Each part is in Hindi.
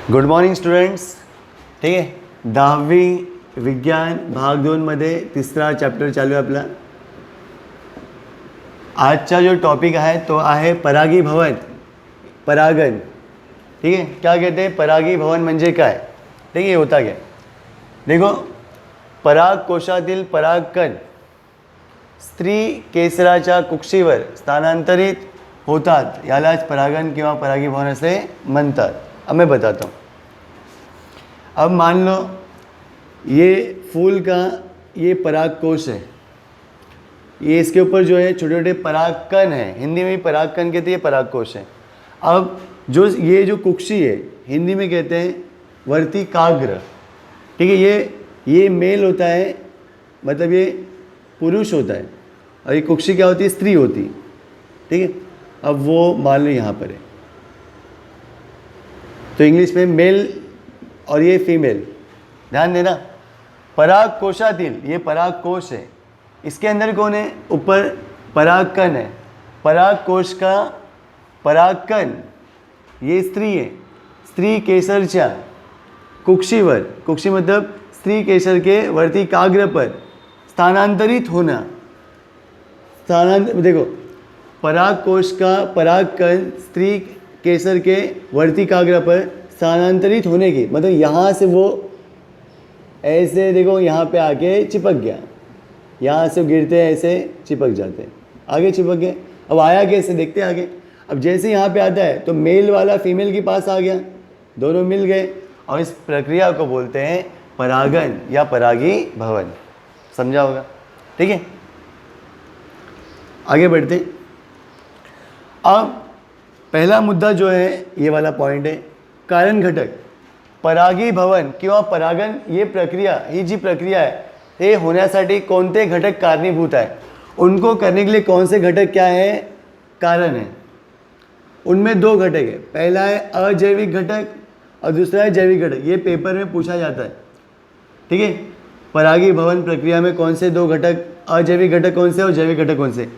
Good morning students. ठीक आहे, 10वी विज्ञान भाग 2मध्ये तिसरा चॅप्टर चालू आहे आपला. आजचा जो टॉपिक आहे तो आहे परागीभवन, परागन. ठीक है, क्या कहते हैं परागीभवन म्हणजे काय. ठीक आहे, होता क्या देखो, पराग कोशातील परागकण स्त्री केसराच्या कुक्षीवर स्थानांतरित होतात, यालाच परागन किंवा परागीभवन असे म्हणतात. अब मैं बताता हूँ. अब मान लो ये फूल का ये पराग कोश है, ये इसके ऊपर जो है छोटे छोटे परागकण है, हिंदी में भी परागकण कहते हैं, ये पराग कोश है. अब जो ये जो कुक्षी है हिंदी में कहते हैं वर्तिकाग्र. ठीक है, ये मेल होता है, मतलब ये पुरुष होता है, और ये कुक्षी क्या होती है, स्त्री होती है. ठीक है, अब वो मान लो यहाँ पर है, तो इंग्लिश में मेल और ये फीमेल. ध्यान देना, पराग कोशातील, ये पराग कोश है, इसके अंदर कौन है, ऊपर परागकण है. पराग कोश का परागकण ये स्त्री है. स्त्री केसरच्या कुक्षीवर, कुक्षी मतलब स्त्री केसर के वर्तिकाग्र पर स्थानांतरित होना. देखो, पराग कोश का परागकण स्त्री केसर के वर्तिकाग्र पर स्थानांतरित होने की, मतलब यहाँ से वो ऐसे देखो यहाँ पे आके चिपक गया, यहाँ से गिरते हैं ऐसे चिपक जाते हैं, आगे चिपक गए. अब आया कैसे, देखते हैं आगे. अब जैसे यहाँ पे आता है तो मेल वाला फीमेल के पास आ गया, दोनों मिल गए, और इस प्रक्रिया को बोलते हैं परागन या परागी भवन. समझा होगा. ठीक है, आगे बढ़ते हैं. अब पहला मुद्दा जो है ये वाला पॉइंट है, कारण घटक. परागी भवन किंवा परागन ये प्रक्रिया, ही जी प्रक्रिया आहे हे होण्यासाठी कोणते घटक कारणीभूत आहे, उनको करने के लिए कौन से घटक क्या है, कारण है. उनमें दो घटक है, पहला है अजैविक घटक और दूसरा है जैविक घटक. ये पेपर में पूछा जाता है. ठीक है, परागी भवन प्रक्रिया में कौन से दो घटक, अजैविक घटक कौन से और जैविक घटक कौन से.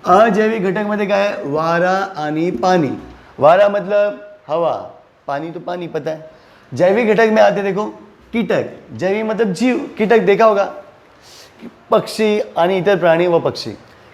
अजैविक घटक मध्ये काय आहे, वारा आणि पाणी. वारा मतलब हवा, पानी तो पानी पता है. जैविक घटक में आते देखो कीटक. जैविक मतलब जीव, कीटक देखा होगा, पक्षी आणि इतर प्राणी व पक्षी.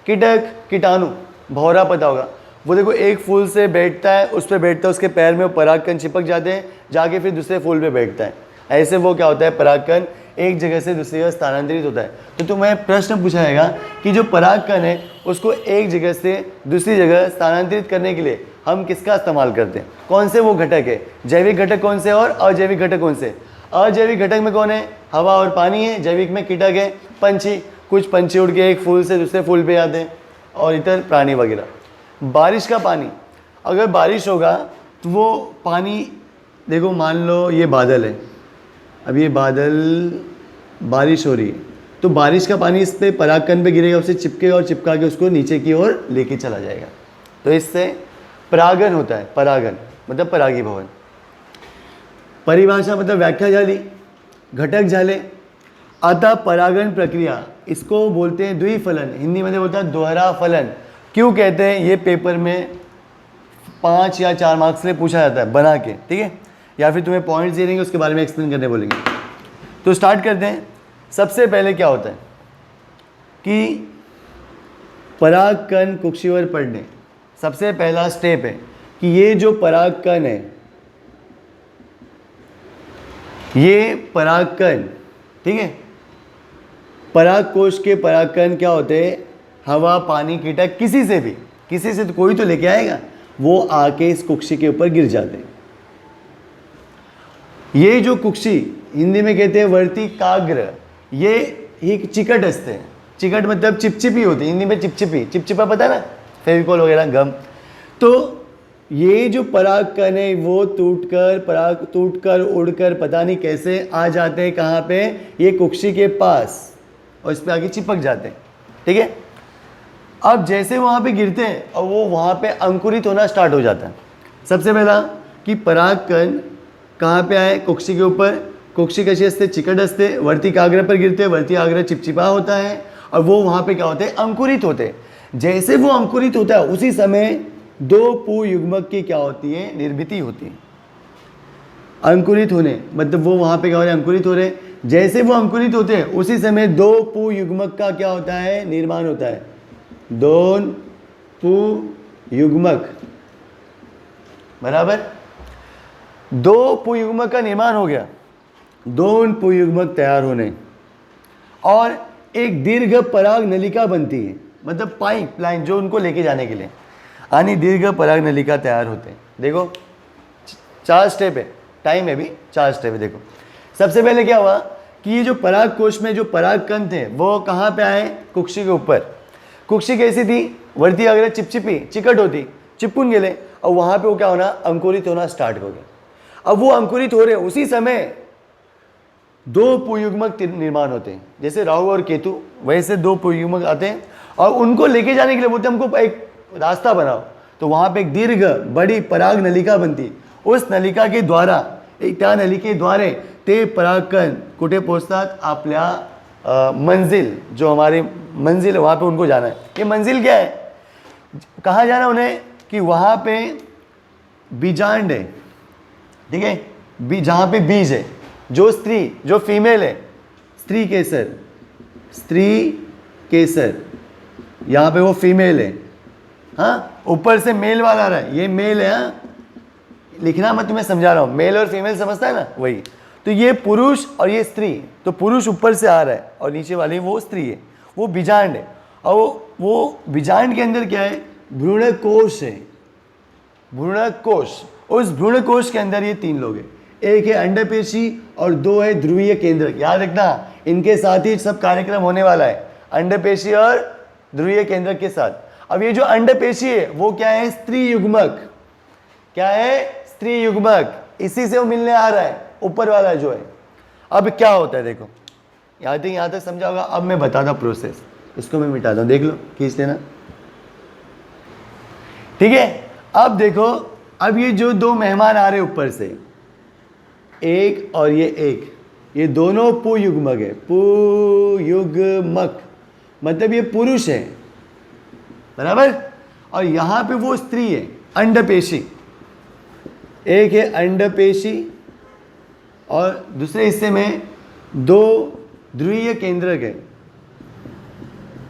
कीटक कीटाणु, भौरा पता होगा. वो देखो एक फूल से बैठता है, उस पर बैठता है, उसके पैर में वो परागकण चिपक जाते हैं, जाके फिर दूसरे फूल पे बैठता है. ऐसे वो क्या होता है, परागकण एक जगह से दूसरी जगह स्थानांतरित होता है. तो तुम्हें प्रश्न पूछा जाएगा कि जो परागकण है उसको एक जगह से दूसरी जगह स्थानांतरित करने के लिए हम किसका इस्तेमाल करते हैं, कौन से वो घटक है. जैविक घटक कौन से और अजैविक घटक कौन से. अजैविक घटक में कौन है, हवा और पानी है. जैविक में कीटक है, पंछी. कुछ पंछी उड़ के एक फूल से दूसरे फूल पे आते हैं, और इतर प्राणी वगैरह. बारिश का पानी, अगर बारिश होगा तो वो पानी देखो, मान लो ये बादल है, अब ये बादल, बारिश हो रही है, तो बारिश का पानी इस पे परागकण पे गिरेगा, उससे चिपकेगा और चिपका के उसको नीचे की ओर लेके चला जाएगा. तो इससे परागन होता है. परागन मतलब परागी भवन. परिभाषा मतलब व्याख्या झाली, घटक झाले. आता परागन प्रक्रिया, इसको बोलते हैं द्विफलन, हिंदी में बोलता है दोहरा फलन. क्यों कहते हैं, ये पेपर में 5 या 4 मार्क्स से पूछा जाता है बना के. ठीक है, या फिर तुम्हें पॉइंट्स दे देंगे, उसके बारे में एक्सप्लेन करने बोलेंगे. तो स्टार्ट करते हैं. सबसे पहले क्या होता है कि परागकण कुक्षीवर पड़ने, सबसे पहला स्टेप है कि ये जो परागकण है, ये परागकण, ठीक है, पराग कोश के परागकण क्या होते हैं, हवा, पानी, कीटक, किसी से भी, किसी से तो कोई तो लेके आएगा, वो आके इस कुक्षी के ऊपर गिर जाते हैं. ये जो कुक्षी हिंदी में कहते हैं वर्तिकाग्र, ये ही चिकट असते हैं. चिकट मतलब चिपचिपी होती है, हिंदी में चिपचिपी, चिपचिपा पता है ना, फेविकॉल वगैरह, गम. तो ये जो परागकण है वो टूटकर उड़कर पता नहीं कैसे आ जाते हैं, कहाँ पे, ये कुक्षी के पास, और इस पे आगे चिपक जाते हैं. ठीक है, अब जैसे वहाँ पे गिरते हैं और वो वहाँ पे अंकुरित होना स्टार्ट हो जाता है. सबसे पहला कि परागकण कहाँ पे आए, कुक्षी के ऊपर. कुक्षी कशी असते, चिकट असते, वर्तिकाग्र पर गिरते हैं, वर्तिकाग्र चिपचिपा होता है, और वो वहाँ पे क्या होते हैं, अंकुरित होते हैं. जैसे वो अंकुरित होता है उसी समय दो पू युग्मक की क्या होती है, निर्मिति होती है. अंकुरित होने, मतलब वो वहाँ पे क्या हो रहे हैं, अंकुरित हो रहे हैं। जैसे वो अंकुरित होते हैं उसी समय दो पु युग्मक का क्या होता है, निर्माण होता है। दोन पु युग्मक, बराबर, दो पु युग्मक का निर्माण हो गया, दोन पु युग्मक तैयार होने, और एक दीर्घ पराग नलिका बनती है, मतलब पाइप लाइन जो उनको लेके जाने के लिए, यानी दीर्घ पराग नलिका तैयार होते हैं। देखो 4 स्टेप है, टाइम है भी 4 स्टेप है। देखो सबसे पहले क्या हुआ कि ये जो पराग कोश में जो पराग कण थे वो कहाँ पे आए, कुक्षी के ऊपर। कुक्षी कैसी थी, वर्ती अगर चिपचिपी चिकट होती, चिपकुन गेले, और वहाँ पे वो क्या होना, अंकुरित होना स्टार्ट हो गया। अब वो अंकुरित हो रहे उसी समय दो पुयुग्मक निर्माण होते हैं, जैसे राहु और केतु, वैसे दो पुयुग्मक आते हैं और उनको लेके जाने के लिए बोलते हैं हमको एक रास्ता बनाओ। तो वहाँ पे एक दीर्घ बड़ी पराग नलिका बनती, उस नलिका के द्वारा, एक त्या नलिकेद्वारे ते परागकण कुठे पोचतात, आपल्या मंजिल, जो हमारी मंजिल है वहाँ पे उनको जाना है। ये मंजिल क्या है, कहाँ जाना उन्हें, कि वहाँ पे बीजांड है, ठीक है, जहाँ पे बीज है, जो स्त्री, जो फीमेल है, स्त्री केसर, स्त्री केसर, यहाँ पे वो फीमेल है, हाँ, ऊपर से मेल वाला आ रहा है, ये मेल है, हाँ, लिखना मैं तुम्हें समझा रहा हूँ, मेल और फीमेल समझता है ना, वही। तो ये पुरुष और ये स्त्री, तो पुरुष ऊपर से आ रहा है और नीचे वाली वो स्त्री है, वो बीजांड है, और वो बीजांड के अंदर क्या है, भ्रूण कोश है, भ्रूण कोश। उस भ्रूण कोश के अंदर ये 3 लोग हैं, एक है अंडपेशी और 2 है ध्रुवीय केंद्रक। याद रखना, इनके साथ ही सब कार्यक्रम होने वाला है, अंडपेशी और ध्रुवीय केंद्रक के साथ। अब ये जो अंडपेशी है वो क्या है, स्त्री युग्मक, क्या है, स्त्री युग्मक, इसी से वो मिलने आ रहा है, ऊपर वाला जो है। अब क्या होता है, देखो यहाँ तक समझा होगा। अब मैं बताता हूँ प्रोसेस, इसको मैं मिटाता हूँ, देख लो, खींच लेना, ठीक है। अब देखो, अब ये जो 2 मेहमान आ रहे ऊपर से, एक और ये एक, ये दोनों पुयुग्मक है, पुयुग्मक, मतलब ये पुरुष है, बराबर, और यहाँ पे वो स्त्री है, अंडपेशी। एक है अंडपेशी और दूसरे हिस्से में 2 ध्रुवीय केंद्रक है,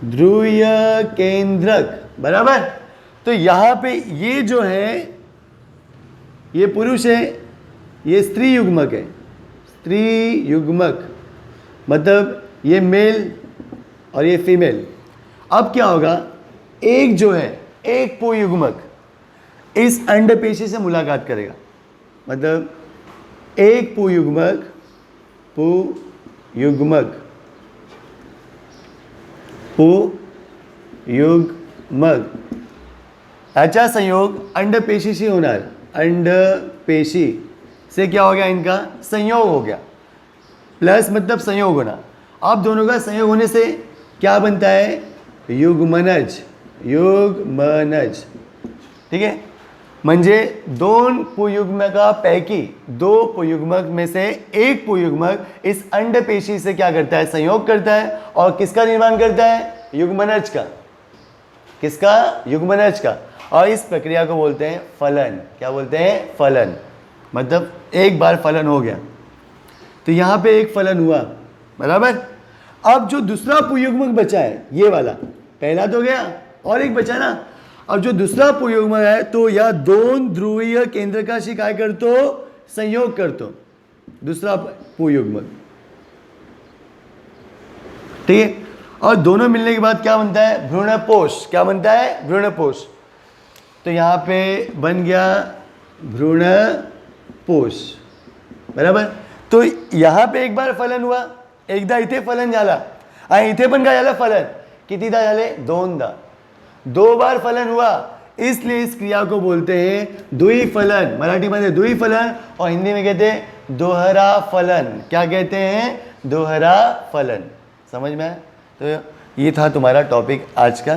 ध्रुवीय केंद्रक, बराबर। तो यहाँ पे ये जो है, ये पुरुष है, ये स्त्री युग्मक है, स्त्री युग्मक, मतलब ये मेल और ये फीमेल। अब क्या होगा, एक जो है, एक पुयुग्मक इस अंडपेशी से मुलाकात करेगा, मतलब एक पुयुग्मक, पुयुग्मक, पुयुग्मक याचा संयोग अंडपेशीशी होणार, अंडपेशी से क्या हो गया, इनका संयोग हो गया, प्लस मतलब संयोग होना। अब दोनों का संयोग होने से क्या बनता है, युग्मनज, युग्मनज, ठीक है। म्हणजे 2 पुयुग्मकापैकी 2 पुयुग्मक में से एक पुयुग्मक इस अंडपेशी से क्या करता है, संयोग करता है, और किसका निर्माण करता है, युग्मनज का, किसका, युग्मनज का। और इस प्रक्रिया को बोलते हैं फलन। क्या बोलते हैं, फलन, मतलब एक बार फलन हो गया। तो यहाँ पे एक फलन हुआ, बराबर। अब जो दूसरा पुयुग्मक बचा है, ये वाला, पहला तो गया और एक बचा ना। अब जो दूसरा पुयुग्मक है, तो या 2 ध्रुवीय केंद्रकाशी काय करतो, संयोग करतो, दूसरा पुयुग्मक, ठीक है। और दोनों मिलने के बाद क्या बनता है, भ्रूणपोष। क्या बनता है, भ्रूणपोष। तो यहाँ पे बन गया भ्रूणपोष, बराबर। तो यहाँ पे एक बार फलन हुआ, एकदा इथे फलन झाला आणि इथे पण काय झालं, फलन कितीदा झाले, 2दा, 2 बार फलन हुआ, इसलिए इस क्रिया को बोलते हैं द्विफलन। मराठी में द्विफलन और हिंदी में कहते हैं दोहरा फलन। क्या कहते हैं, दोहरा फलन। समझ में आया। तो ये था तुम्हारा टॉपिक आज का।